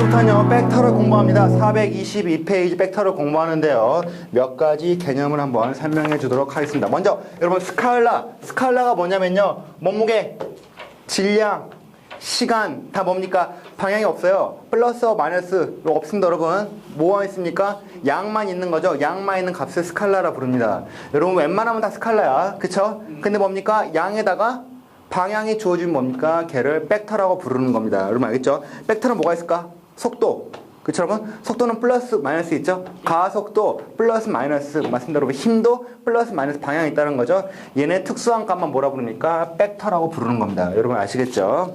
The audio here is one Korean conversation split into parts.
이제부터는요 벡터를 공부합니다. 422페이지 벡터를 공부하는데요. 몇 가지 개념을 한번 설명해 주도록 하겠습니다. 먼저 여러분 스칼라가 뭐냐면요, 몸무게, 질량, 시간 다 뭡니까? 방향이 없어요. 플러스와 마이너스 없습니다. 여러분 뭐가 있습니까? 양만 있는 거죠. 양만 있는 값을 스칼라라 부릅니다. 여러분 웬만하면 다 스칼라야, 그쵸? 근데 뭡니까? 양에다가 방향이 주어지면 뭡니까? 걔를 벡터라고 부르는 겁니다. 여러분 알겠죠? 벡터는 뭐가 있을까? 속도, 그쵸 여러분? 속도는 플러스 마이너스 있죠? 가속도 플러스 마이너스 맞습니다. 여러분 힘도 플러스 마이너스 방향이 있다는 거죠. 얘네 특수한 값만 뭐라 부르니까 벡터라고 부르는 겁니다. 여러분 아시겠죠?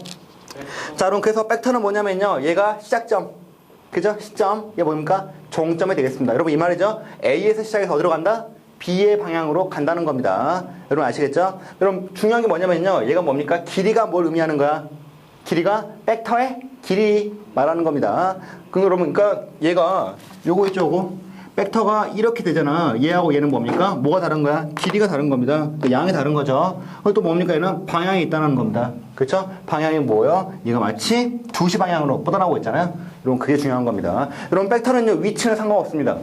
자 그럼 그래서 벡터는 뭐냐면요, 얘가 시작점, 그죠? 시점, 얘 뭡니까? 종점이 되겠습니다. 여러분 이 말이죠? A에서 시작해서 어디로 간다? B의 방향으로 간다는 겁니다. 여러분 아시겠죠? 여러분 중요한 게 뭐냐면요, 얘가 뭡니까? 길이가 뭘 의미하는 거야? 길이가 벡터의 길이 말하는 겁니다. 그럼 여러분 그러니까 얘가 요거 있죠, 요거 벡터가 이렇게 되잖아. 얘하고 얘는 뭡니까? 뭐가 다른 거야? 길이가 다른 겁니다. 또 양이 다른 거죠. 그리고 또 뭡니까? 얘는 방향이 있다는 겁니다. 그렇죠? 방향이 뭐예요? 얘가 마치 2시 방향으로 뻗어나오고 있잖아요. 여러분 그게 중요한 겁니다. 여러분 벡터는요 위치는 상관없습니다.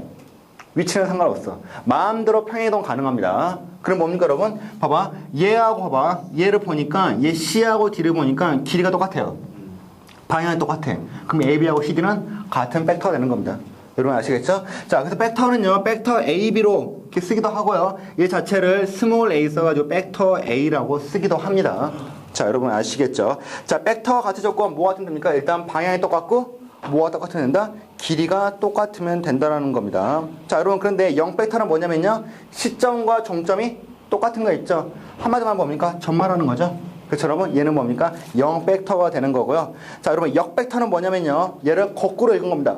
위치는 상관없어. 마음대로 평행이동 가능합니다. 그럼 뭡니까 여러분? 봐봐. 얘하고 봐봐. 얘를 보니까 얘 C하고 D를 보니까 길이가 똑같아요. 방향이 똑같아. 그럼 AB하고 CD는 같은 벡터가 되는 겁니다. 여러분 아시겠죠? 자, 그래서 벡터는요, 벡터 AB로 이렇게 쓰기도 하고요. 얘 자체를 스몰 a 써가지고 벡터 A라고 쓰기도 합니다. 자, 여러분 아시겠죠? 자, 벡터 가치 조건 뭐가 같으면 됩니까? 일단 방향이 똑같고 뭐가 똑같으면 된다? 길이가 똑같으면 된다는 겁니다. 자, 여러분 그런데 0벡터는 뭐냐면요, 시점과 종점이 똑같은 거 있죠? 한마디만 뭡니까? 점말하는 거죠. 그렇죠 여러분? 얘는 뭡니까? 0벡터가 되는 거고요. 자, 여러분 역벡터는 뭐냐면요, 얘를 거꾸로 읽은 겁니다.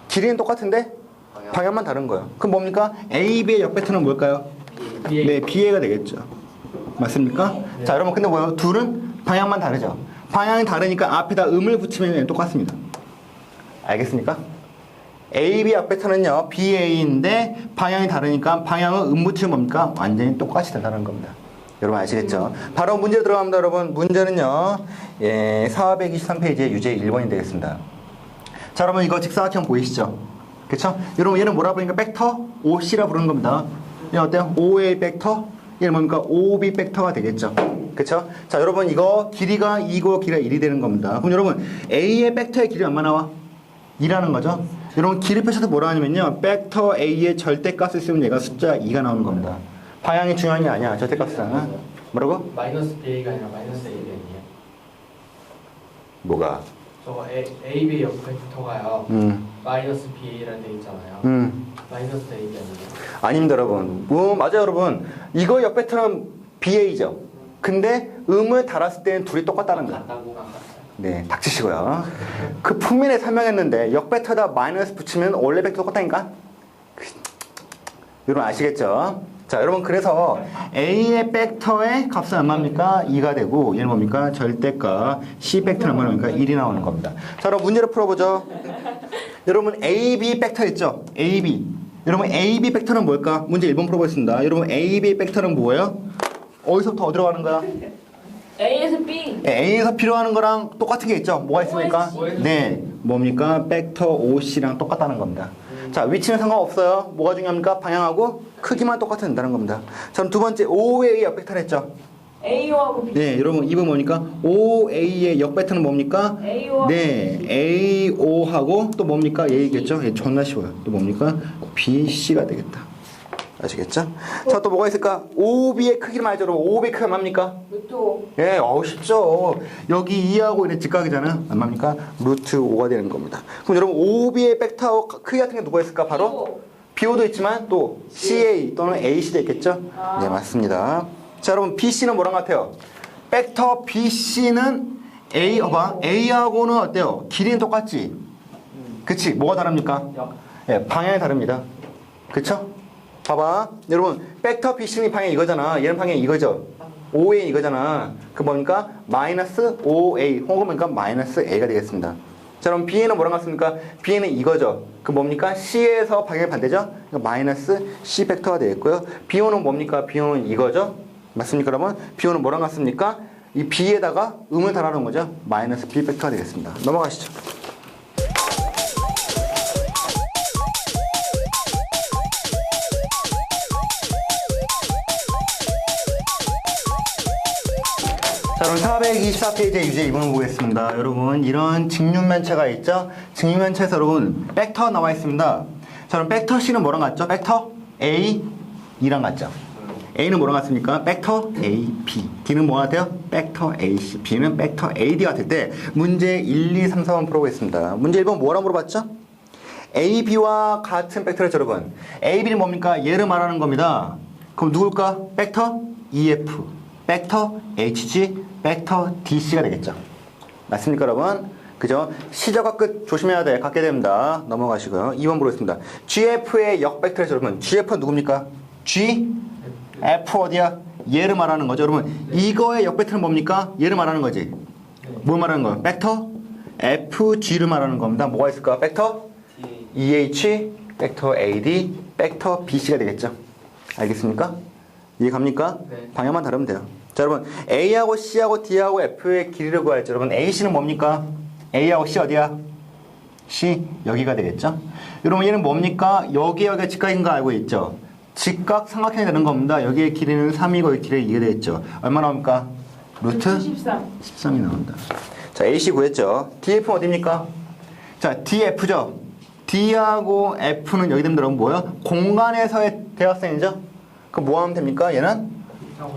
길이는 똑같은데 방향만 다른 거예요. 그럼 뭡니까? AB의 역벡터는 뭘까요? 네, BA가 되겠죠. 맞습니까? 네. 자, 여러분 근데 뭐예요? 둘은 방향만 다르죠. 방향이 다르니까 앞에다 음을 붙이면 똑같습니다. 알겠습니까? AB 역벡터는요 BA인데 방향이 다르니까 방향은 음 붙이면 뭡니까? 완전히 똑같이 된다는 겁니다. 여러분 아시겠죠? 바로 문제 들어갑니다. 여러분 문제는요 423페이지의 유제 1번이 되겠습니다. 자, 여러분 이거 직사각형 보이시죠? 그쵸? 여러분 얘는 뭐라 부르니까 벡터 OC라 부르는 겁니다. 얘는 어때요? OA 벡터, 얘는 뭡니까? OB 벡터가 되겠죠? 그쵸? 자, 여러분 이거 길이가 2고 길이가 1이 되는 겁니다. 그럼 여러분 A의 벡터의 길이 얼마 나와? 2라는 거죠? 여러분 길이 표시도 뭐라 하냐면요, 벡터 A의 절대값을 쓰면 얘가 숫자 2가 나오는 겁니다. 방향이 중요한 게 아니야. 절대값이잖아. 뭐라고? 마이너스 BA가 아니라 마이너스 AB 아니에요? 뭐가? 저거 AB 역벡터가요 마이너스 BA라는 데 있잖아요. 마이너스 AB 아니에요? 아닙니다 여러분. 맞아요 여러분. 이거 역벡터는 BA죠. 근데 음을 달았을 때는 둘이 똑같다는 거야. 네, 닥치시고요. 그 풍민에 설명했는데 역벡터에다 마이너스 붙이면 원래 벡터 똑같다니까? 여러분 아시겠죠? 자, 여러분 그래서 A의 벡터의 값은 얼마입니까? 2가 되고 얘는 뭡니까? 절대값 C 벡터는 얼마입니까? 1이 나오는 겁니다. 자, 그럼 문제를 풀어보죠. 여러분 AB 벡터 있죠? AB. 여러분 AB 벡터는 뭘까? 문제 1번 풀어보겠습니다. 여러분 AB 벡터는 뭐예요? 어디서부터 어디로 가는 거야? A에서 B. A에서 필요하는 거랑 똑같은 게 있죠? 뭐가 있습니까? 네, 뭡니까? 벡터 OC랑 똑같다는 겁니다. 자, 위치는 상관없어요. 뭐가 중요합니까? 방향하고 크기만 똑같으면 된다는 겁니다. 자, 그럼 두 번째 OA의 역벡터를 했죠? A하고 B. 네, 여러분 이번 뭡니까? OA의 역벡터는 뭡니까? AO하고 네, AO하고 또 뭡니까? A겠죠? 예, 존나 쉬워요. 또 뭡니까? BC가 되겠다. 아시겠죠? 자, 또 뭐가 있을까? OB의 크기를 말이죠. 여러분 OB의 크기가 얼마입니까? 루트 5. 예, 쉽죠. 여기 2하고 이런 직각이잖아요. 얼마입니까? 루트 5가 되는 겁니다. 그럼 여러분 OB의 벡터 크기 같은 게 누가 있을까? 바로 BO도 있지만 또 CA 또는 AC도 있겠죠? 네, 맞습니다. 자, 여러분 BC는 뭐랑 같아요? 벡터 BC는 A하고는 어때요? 길이는 똑같지? 그치? 뭐가 다릅니까? 예, 방향이 다릅니다. 그쵸? 봐봐. 여러분 벡터 BC는 방향이 이거잖아. 얘는 방향이 이거죠. OA 이거잖아. 그 뭡니까? 마이너스 OA 혹은 뭡니까? 마이너스 A가 되겠습니다. 자, 그럼 B에는 뭐랑 같습니까? B에는 이거죠. 그 뭡니까? C에서 방향이 반대죠? 그러니까 마이너스 C 벡터가 되겠고요. BO는 뭡니까? BO는 이거죠? 맞습니까 여러분? BO는 뭐랑 같습니까? 이 B에다가 음을 달아놓은 거죠? 마이너스 B 벡터가 되겠습니다. 넘어가시죠. 그럼 424페이지의 유제 2번을 보겠습니다. 여러분, 이런 직육면체가 있죠? 직육면체에서 여러분, 벡터 나와 있습니다. 자, 그럼 벡터 C는 뭐랑 같죠? 벡터 A, E랑 같죠? A는 뭐랑 같습니까? 벡터 A, B. D는 뭐가 같아요? 벡터 A, C. B는 벡터 A, D 같을 때 문제 1, 2, 3, 4번 풀어보겠습니다. 문제 1번 뭐라고 물어봤죠? A, B와 같은 벡터를 여러분. A, B는 뭡니까? 얘를 말하는 겁니다. 그럼 누굴까? 벡터 EF, 벡터 HG, 벡터 DC가 되겠죠. 맞습니까, 여러분? 그죠? 시작과 끝 조심해야 돼. 갖게 됩니다. 넘어가시고요. 2번 보겠습니다. GF의 역벡터에서 여러분, GF는 누굽니까? G, F 어디야? 얘를 말하는 거죠. 여러분, 이거의 역벡터는 뭡니까? 얘를 말하는 거지. 뭘 말하는 거야? 벡터 FG를 말하는 겁니다. 뭐가 있을까? 벡터 EH, 벡터 AD, 벡터 BC가 되겠죠. 알겠습니까? 이해 갑니까? 네. 방향만 다르면 돼요. 자, 여러분, A하고 C하고 D하고 F의 길이를 구하였죠. 여러분, AC는 뭡니까? A하고 C 어디야? C, 여기가 되겠죠. 여러분, 얘는 뭡니까? 여기가 직각인 거 알고 있죠? 직각 삼각형이 되는 겁니다. 여기의 길이는 3이고 여기 길이가 2가 되겠죠. 얼마 나옵니까? 루트 13. 13이 나온다. 자, AC 구했죠. DF는 어디입니까? 자, DF죠. D하고 F는 여기 됩니다. 뭐예요? 공간에서의 대각선이죠. 그럼 뭐 하면 됩니까? 얘는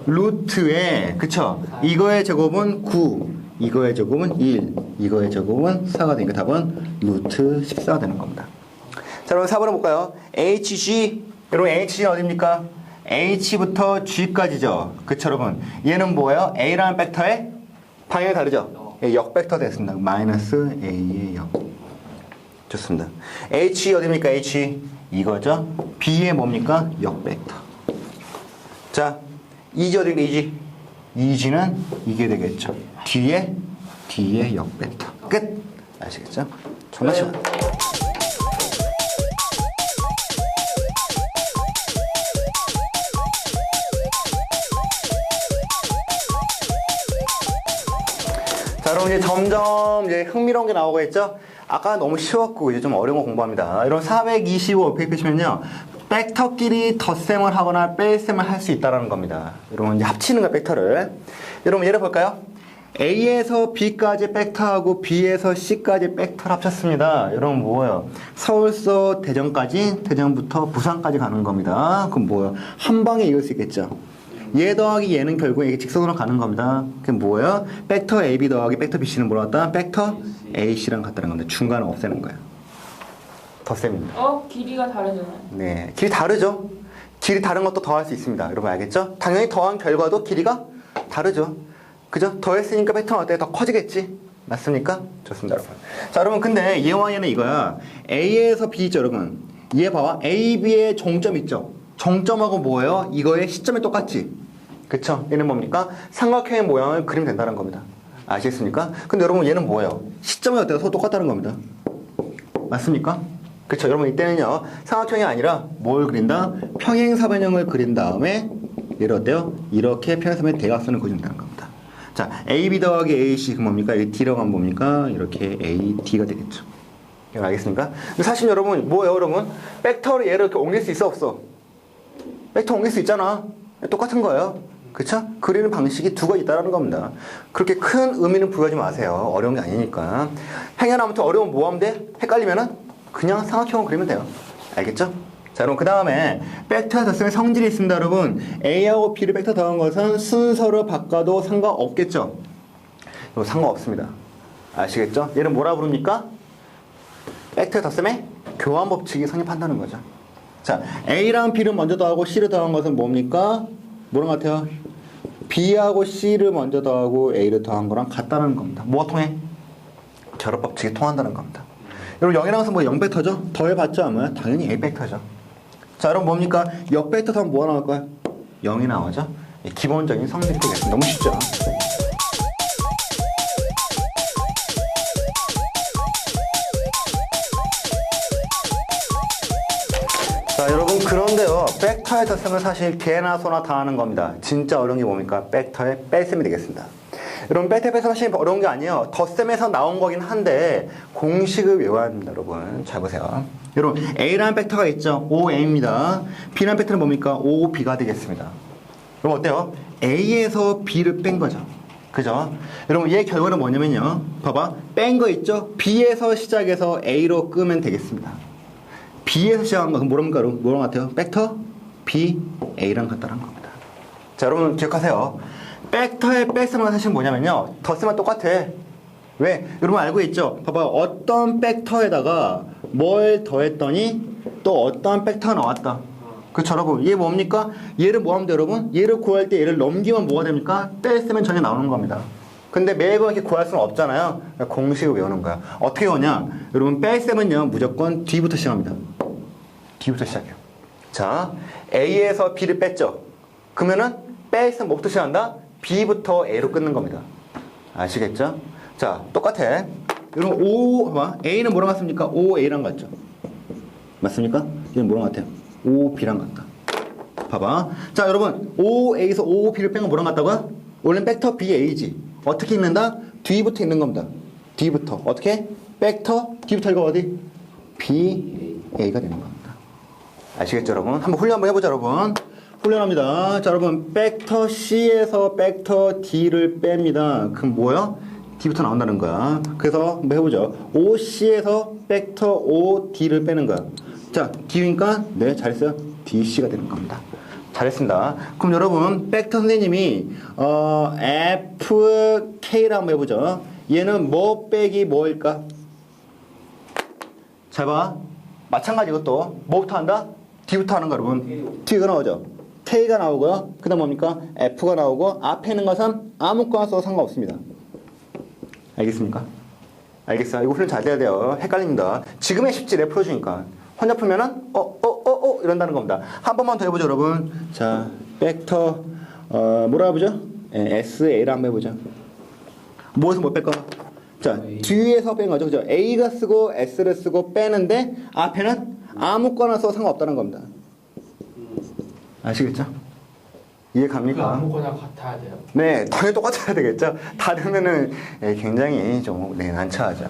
루트에, 그쵸? 이거의 제곱은 9, 이거의 제곱은 1, 이거의 제곱은 4가 되니까 답은 루트 14가 되는 겁니다. 자, 그럼 4번을 볼까요? HG, 여러분 HG는 어디입니까? H부터 G까지죠. 그쵸, 여러분? 얘는 뭐예요? A라는 벡터의 방향이 다르죠? 역벡터 됐습니다. 마이너스 A의 역. 좋습니다. H 어디입니까? H 이거죠. B의 뭡니까? 역벡터. 자, E지 어디입니까? E지. E지는 이게 되겠죠. D의 역벡터. 끝. 아시겠죠? 정말 쉬워. 자, 여러분 이제 점점 이제 흥미로운 게 나오고 있죠? 아까 너무 쉬웠고 이제 좀 어려운 거 공부합니다. 여러분 425 페이지 보시면요. 벡터끼리 덧셈을 하거나 뺄셈을 할 수 있다는 겁니다. 여러분 이제 합치는 거 벡터를. 여러분 예를 볼까요? A에서 B까지 벡터하고 B에서 C까지 벡터를 합쳤습니다. 여러분 뭐예요? 서울서 대전까지, 대전부터 부산까지 가는 겁니다. 그럼 뭐예요? 한 방에 이을 수 있겠죠? 얘 더하기 얘는 결국 이게 직선으로 가는 겁니다. 그게 뭐예요? 벡터 AB 더하기 벡터 BC는 뭐라 같다? 벡터 AC랑 같다는 건데 중간을 없애는 거예요. 덧셈입니다. 길이가 다르잖아요. 네, 길이 다르죠? 길이 다른 것도 더할 수 있습니다. 여러분 알겠죠? 당연히 더한 결과도 길이가 다르죠. 그죠? 더했으니까 벡터는 어때? 더 커지겠지? 맞습니까? 좋습니다, 여러분. 자, 여러분 근데 얘와 얘는 이거야. A에서 B 있죠, 여러분. 얘 봐봐. A, B의 종점 있죠? 정점하고 뭐예요? 이거의 시점이 똑같지? 그쵸? 얘는 뭡니까? 삼각형의 모양을 그리면 된다는 겁니다. 아시겠습니까? 근데 여러분 얘는 뭐예요? 시점이 어때요? 서로 똑같다는 겁니다. 맞습니까? 그쵸? 여러분 이때는요 삼각형이 아니라 뭘 그린다? 평행사변형을 그린 다음에 얘를 어때요? 이렇게 평행사변 대각선을 그린다는 겁니다. 자, AB 더하기 AC 그 뭡니까? 이 D라고 하면 뭡니까? 이렇게 AD가 되겠죠. 이거 알겠습니까? 사실 여러분 뭐예요 여러분? 벡터를 얘를 이렇게 옮길 수 있어 없어? 벡터 옮길 수 있잖아. 똑같은 거예요. 그쵸? 그리는 방식이 두 가지 있다는 겁니다. 그렇게 큰 의미는 부여하지 마세요. 어려운 게 아니니까. 행여나 아무튼 어려운 뭐 하면 돼? 헷갈리면은 그냥 삼각형을 그리면 돼요. 알겠죠? 자, 그럼 그 다음에 벡터 덧셈의 성질이 있습니다, 여러분. A하고 B를 벡터 더한 것은 순서를 바꿔도 상관없겠죠? 이거 상관없습니다. 아시겠죠? 얘는 뭐라 부릅니까? 벡터 덧셈의 교환 법칙이 성립한다는 거죠. 자, A랑 B를 먼저 더하고 C를 더한 것은 뭡니까? 뭐랑 같아요? B하고 C를 먼저 더하고 A를 더한 거랑 같다는 겁니다. 뭐가 통해? 결합 법칙이 통한다는 겁니다. 여러분 0이랑 해서 뭐 0벡터죠? 더해봤자 뭐야? 당연히 A벡터죠. 자, 여러분 뭡니까? 역벡터 더하면 뭐가 나올까요? 0이 나오죠? 기본적인 성질이 되겠습니다. 너무 쉽죠? 자, 여러분 그런데요 벡터의 덧셈은 사실 개나 소나 다 하는 겁니다. 진짜 어려운 게 뭡니까? 벡터의 뺄셈이 되겠습니다. 여러분 뺄셈 뺄셈 사실 어려운 게 아니에요. 덧셈에서 나온 거긴 한데 공식을 외워야 합니다. 여러분 잘 보세요. 여러분 A라는 벡터가 있죠. OA입니다. B라는 벡터는 뭡니까? OB가 되겠습니다. 여러분 어때요? A에서 B를 뺀 거죠. 그죠? 여러분 얘 결과는 뭐냐면요. 봐봐. 뺀 거 있죠? B에서 시작해서 A로 끄면 되겠습니다. B에서 시작한 거 뭐랍니까? 여러분? 뭐랑 같아요? 벡터 B, A랑 같다는 겁니다. 자, 여러분 기억하세요. 벡터의 뺄셈은 사실 뭐냐면요. 덧셈은 똑같아. 왜? 여러분 알고 있죠? 봐봐. 어떤 벡터에다가 뭘 더했더니 또 어떤 벡터가 나왔다. 그쵸, 여러분? 얘 뭡니까? 얘를 뭐 하면 돼, 여러분? 얘를 구할 때 얘를 넘기면 뭐가 됩니까? 뺄셈은 전혀 나오는 겁니다. 근데 매번 이렇게 구할 수는 없잖아요. 그러니까 공식을 외우는 거야. 어떻게 오냐? 여러분, 뺄셈은요, 무조건 D부터 시작합니다. D부터 시작해요. 자, A에서 B를 뺐죠? 그러면은 뺄셈 뭐부터 시작한다? B부터 A로 끊는 겁니다. 아시겠죠? 자, 똑같아. 여러분, O, 봐봐. A는 뭐랑 같습니까? OA랑 같죠? 맞습니까? 얘는 뭐랑 같아요? OB랑 같다. 봐봐. 자, 여러분, OA에서 OB를 뺀 건 뭐랑 같다고요? 원래는 벡터 BA지. 어떻게 읽는다? D부터 읽는 겁니다. D부터. 어떻게? 벡터 D부터 읽어 어디? BA가 되는 겁니다. 아시겠죠, 여러분? 한번 훈련 한번 해보자, 여러분. 훈련합니다. 자, 여러분, 벡터 C에서 벡터 D를 뺍니다. 그럼 뭐야? D부터 나온다는 거야. 그래서 한번 해보죠. OC에서 벡터 OD를 빼는 거야. 자, D니까 네, 잘했어요. DC가 되는 겁니다. 잘했습니다. 그럼 여러분, 벡터 선생님이 FK를 한번 해보죠. 얘는 뭐 빼기 뭐일까? 잘 봐. 마찬가지 이것도 뭐부터 한다? D부터 하는 거 여러분. T가 나오죠. K가 나오고요. 그 다음 뭡니까? F가 나오고 앞에 있는 것은 아무거나 써도 상관없습니다. 알겠습니까? 알겠어요. 이거 훈련 잘 돼야 돼요. 헷갈립니다. 지금의 쉽지 내 풀어주니까. 혼자 풀면은 이런다는 겁니다. 한 번만 더 해보죠, 여러분. 자, 벡터 뭐라 해보죠? SA를 한번 해보죠. 뭐에서 뭐 뺄까? 자, 뒤에서 뺀 거죠, 그죠? A가 쓰고 S를 쓰고 빼는데 앞에는 아무거나 써도 상관없다는 겁니다. 아시겠죠? 이해 갑니까? 아무거나 같아야 돼요. 네, 당연히 똑같아야 되겠죠. 다르면은 굉장히 좀 난처하죠.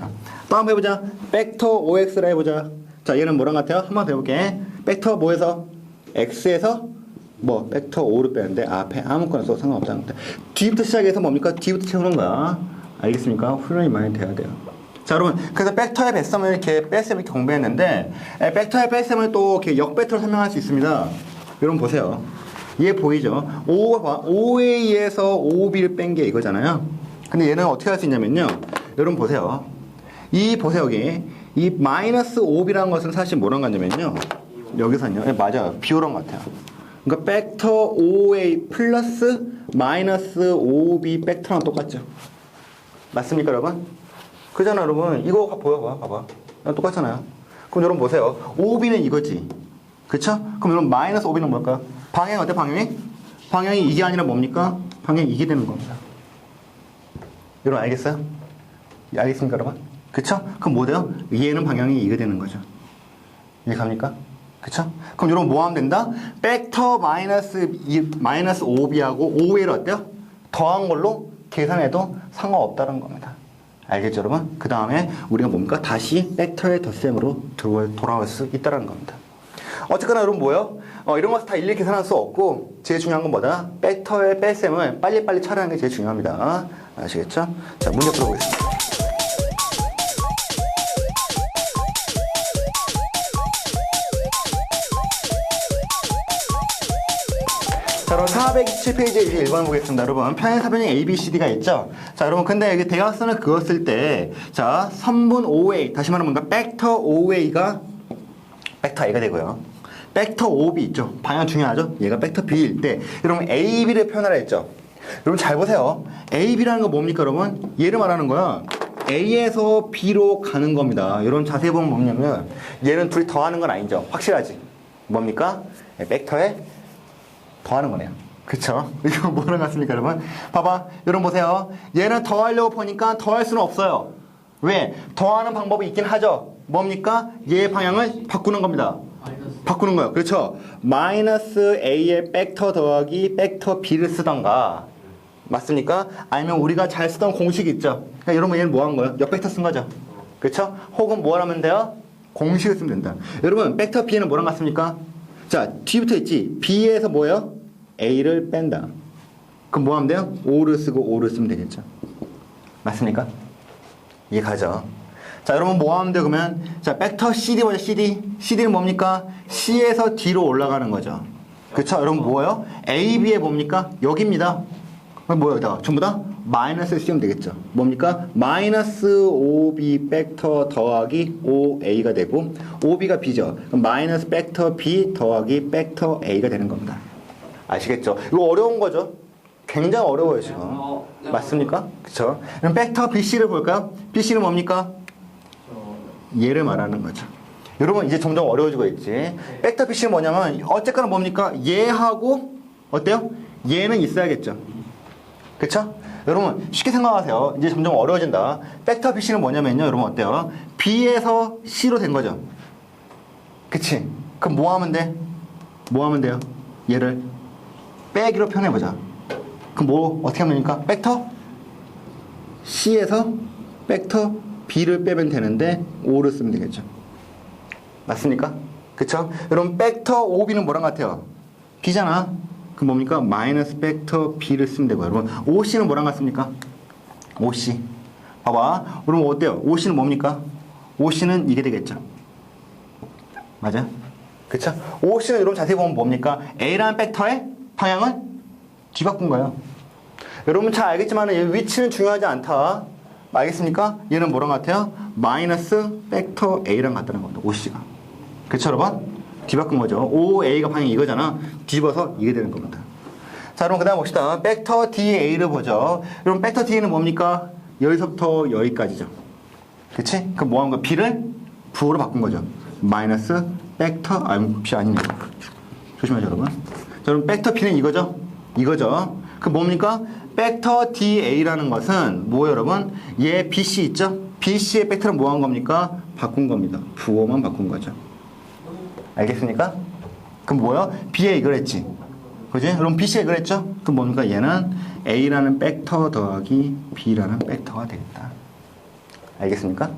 또 한번 해보자. 벡터 OX라 해보자. 자, 얘는 뭐랑 같아요? 한번 더 해볼게. 벡터 뭐에서? X에서 뭐 벡터 5를 빼는데 앞에 아무거나 써도 상관없다는 겁니다. D부터 시작해서 뭡니까? D부터 채우는 거야. 알겠습니까? 훈련이 많이 돼야 돼요. 자, 여러분, 그래서 벡터의 뺄셈을 이렇게 뺄셈을 이렇게 공부했는데 벡터의 뺄셈을 또 이렇게 역벡터로 설명할 수 있습니다. 여러분 보세요. 얘 보이죠? OA에서 OB를 뺀 게 이거잖아요. 근데 얘는 어떻게 할 수 있냐면요. 여러분 보세요. 이 보세요, 여기. 이 마이너스 5B라는 것은 사실 뭐랑 같냐면요. 여기서는요. 네, 맞아요. 비호랑 같아요. 그러니까 벡터 OA 플러스 마이너스 5B 벡터랑 똑같죠. 맞습니까, 여러분? 그잖아, 여러분. 이거 보여봐. 봐봐. 똑같잖아요. 그럼 여러분 보세요. OB는 이거지. 그쵸? 그럼 여러분 마이너스 5B는 뭘까요? 방향이 어때, 방향이? 방향이 이게 아니라 뭡니까? 방향이 이게 되는 겁니다. 여러분 알겠어요? 알겠습니까, 여러분? 그쵸? 그럼 뭐 돼요? 얘는 방향이 이게 되는 거죠. 이해 갑니까? 그쵸? 그럼 여러분 뭐 하면 된다? 벡터 마이너스 5B하고 5A를 어때요? 더한 걸로 계산해도 상관없다는 겁니다. 알겠죠, 여러분? 그 다음에 우리가 뭡니까? 다시 벡터의 덧셈으로 돌아올 수 있다는 겁니다. 어쨌거나 여러분 뭐예요? 이런 것을 다 일일이 계산할 수 없고 제일 중요한 건 뭐다? 벡터의 뺄셈을 빨리빨리 처리하는 게 제일 중요합니다. 아시겠죠? 자, 문제 풀어보겠습니다. 자, 여러분 427페이지에 이제 1번 보겠습니다. 여러분 편의사변형 ABCD가 있죠? 자, 여러분 근데 여기 대각선을 그었을 때 자, 선분 OA 다시 말하면 뭔가 벡터 OA가 벡터 A가 되고요. 벡터 OB 있죠? 방향 중요하죠? 얘가 벡터 B일 때 여러분 AB를 표현하라 했죠? 여러분 잘 보세요. AB라는 거 뭡니까, 여러분? 얘를 말하는 거야. A에서 B로 가는 겁니다. 여러분 자세히 보면 뭐냐면 얘는 둘이 더하는 건 아니죠? 확실하지? 뭡니까? 벡터에 더하는 거네요. 그쵸? 이거 뭐랑 같습니까, 여러분? 봐봐. 여러분 보세요. 얘는 더하려고 보니까 더할 수는 없어요. 왜? 더하는 방법이 있긴 하죠. 뭡니까? 얘의 방향을 바꾸는 겁니다. 바꾸는 거예요. 그렇죠? 마이너스 A의 벡터 더하기 벡터 B를 쓰던가. 맞습니까? 아니면 우리가 잘 쓰던 공식이 있죠. 그러니까 여러분 얘는 뭐 한 거예요? 역벡터 쓴 거죠. 그렇죠? 혹은 뭐 하면 돼요? 공식을 쓰면 된다. 여러분 벡터 B는 뭐랑 같습니까? 자, 뒤부터 있지. B에서 뭐예요? A를 뺀다. 그럼 뭐 하면 돼요? O를 쓰고 O를 쓰면 되겠죠. 맞습니까? 이해 가죠? 자, 여러분 뭐 하면 돼요? 그러면 자, 벡터 CD 뭐죠? CD. CD는 뭡니까? C에서 D로 올라가는 거죠. 그쵸? 여러분 뭐예요? A, B에 뭡니까? 여기입니다. 그럼 뭐예요? 여기다가 전부 다 마이너스 쓰면 되겠죠. 뭡니까? 마이너스 5B 벡터 더하기 5A가 되고 5B가 B죠. 그럼 마이너스 벡터 B 더하기 벡터 A가 되는 겁니다. 아시겠죠? 이거 어려운 거죠? 굉장히 어려워요 지금. 네. 맞습니까? 그쵸? 그럼 벡터 BC를 볼까요? BC는 뭡니까? 얘를 말하는 거죠. 여러분 이제 점점 어려워지고 있지. 벡터 BC는 뭐냐면 어쨌거나 뭡니까? 얘하고 어때요? 얘는 있어야겠죠. 그쵸? 여러분 쉽게 생각하세요. 이제 점점 어려워진다. 벡터 BC는 뭐냐면요. 여러분 어때요? B에서 C로 된 거죠. 그치? 그럼 뭐 하면 돼? 뭐 하면 돼요? 얘를 빼기로 표현해보자. 그럼 뭐 어떻게 하면 됩니까? 벡터 C에서 벡터 B를 빼면 되는데 5를 쓰면 되겠죠. 맞습니까? 그쵸? 여러분 벡터 5B는 뭐랑 같아요? B잖아. 그럼 뭡니까? 마이너스 벡터 B를 쓰면 되고요. 여러분 OC는 뭐랑 같습니까? OC. 봐봐. 여러분 어때요? OC는 뭡니까? OC는 이게 되겠죠. 맞아? 그쵸? OC는 여러분 자세히 보면 뭡니까? A라는 벡터의 방향을 뒤바꾼 거예요. 여러분 잘 알겠지만 위치는 중요하지 않다. 알겠습니까? 얘는 뭐랑 같아요? 마이너스 벡터 A랑 같다는 겁니다. OC가. 그쵸 여러분? 뒤바꾼 거죠. OA가 방향이 이거잖아. 뒤집어서 이게 되는 겁니다. 자 그럼 그 다음 봅시다. 벡터 DA를 보죠. 여러분 벡터 DA는 뭡니까? 여기서부터 여기까지죠. 그치? 그럼 뭐 한 거? B를 부호로 바꾼 거죠. 마이너스 벡터 B 아닙니다. 조심하죠 여러분. 자 그럼 벡터 B는 이거죠? 이거죠. 그 뭡니까? 벡터 DA라는 것은 뭐예요 여러분? 얘 BC 있죠? BC의 벡터는 뭐 한 겁니까? 바꾼 겁니다. 부호만 바꾼 거죠. 알겠습니까? 그럼 뭐야? B에 이걸 했지. 그지? 그럼 BC에 이걸 했죠? 그럼 뭡니까? 얘는 A라는 벡터 더하기 B라는 벡터가 되겠다. 알겠습니까?